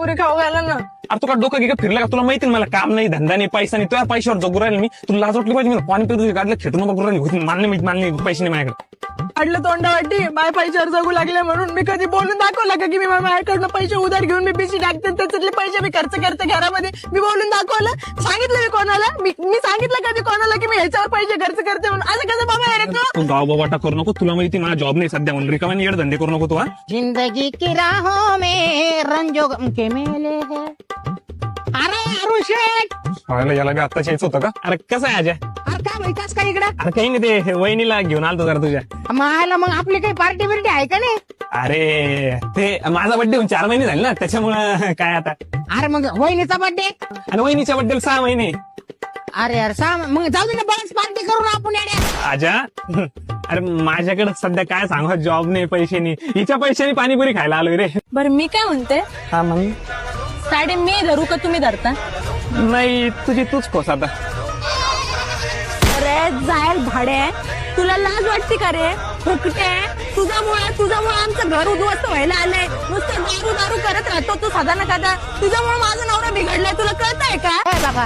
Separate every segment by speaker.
Speaker 1: पुरी खाऊ घाला ना.
Speaker 2: अरे तुला डोकं घे फिरलं का? तुला माहिती ना मला काम नाही, धंदा नाही, पैसा नाही. तुझ्या पैशावर जगू राहिले मी. तुला लाज वाटली पाहिजे. मला पाणी पिऊ काढलं खेटून बघू राहिली. मानले पैसे नाही माझ्याकडे.
Speaker 1: अडलं तोंडावाटी माय पैशावर जगू लागले म्हणून मी कधी बोलून दाखवलं का की मी माझ्याकडनं पैसे उधार घेऊन मी पिशी टाकते त्याच्यातले पैसे मी खर्च करते घरामध्ये. मी बोलून दाखवलं, सांगितलं मी कोणाला? मी सांगितलं कधी कोणाला की मी ह्याच्यावर पैसे खर्च करते म्हणून? असं कसं बाबा आहे रे
Speaker 2: तू गाव बाबाटा करू नको. तुला माहिती मला जॉब नाही सध्या म्हणून रिकाम्याने येड धंदे करू नको तू.
Speaker 3: जिंदगी की राहों में रंजो गम के मेले है. अरे अरुण शेठ,
Speaker 2: याला बी आत्ताच यायचं होतं का? अरे कसं आहे अजय?
Speaker 3: अरे काय माहितीस का इकडे?
Speaker 2: अरे काही नाही, ते वहिनीला घेऊन आलतो जरा तुझ्या.
Speaker 3: मग आपली काही पार्टी बिर्टी आहे का नाही?
Speaker 2: अरे ते माझा बर्थडे होऊन 4 महिने झाले ना, त्याच्यामुळं काय आता.
Speaker 3: अरे मग वहिनीचा बर्थडे
Speaker 2: आणि वहिनीच्या बर्थडे 6 महिने.
Speaker 3: अरे यार मग जाऊ दे ना, बरंच पार्टी करू ना आपण येड्या.
Speaker 2: आजा अरे माझ्याकडे सध्या काय सांगा, जॉब नाही, पैसे नाही. हिच्या पैशाने पाणीपुरी खायला आलोय रे.
Speaker 1: बरं मी काय म्हणते,
Speaker 2: हा मग
Speaker 1: साडी मी धरू का तुम्ही धरता?
Speaker 2: नाही, तुझी तूच खोस आता.
Speaker 1: अरे जायल भाडे, तुला लाज वाटते का रे? फुकटे, तुझ्यामुळे आमचं घर उद्ध्वस्त व्हायला आलंय. नुसतं दारू दारू करत राहतो तू सदा ना कदा. तुझ्यामुळे माझा नवरा बिघडलाय, तुला कळतंय का?
Speaker 3: बाबा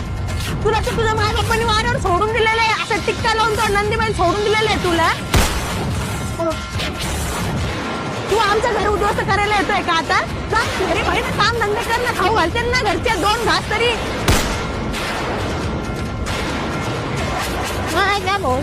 Speaker 1: तुला तर तुझ्या माझ्या बाप्पांनी वाऱ्यावर सोडून दिलेलं आहे. असं टिक्का लावून तो नंदीबाई सोडून दिलेलं आहे तुला. तू आमचं घर उद्ध्वस्त करायला येतोय का आता? घरी बहिणी काम धंदे कर ना, खाऊ घालते ना घरचे 2 घास तरी.
Speaker 3: काय बोल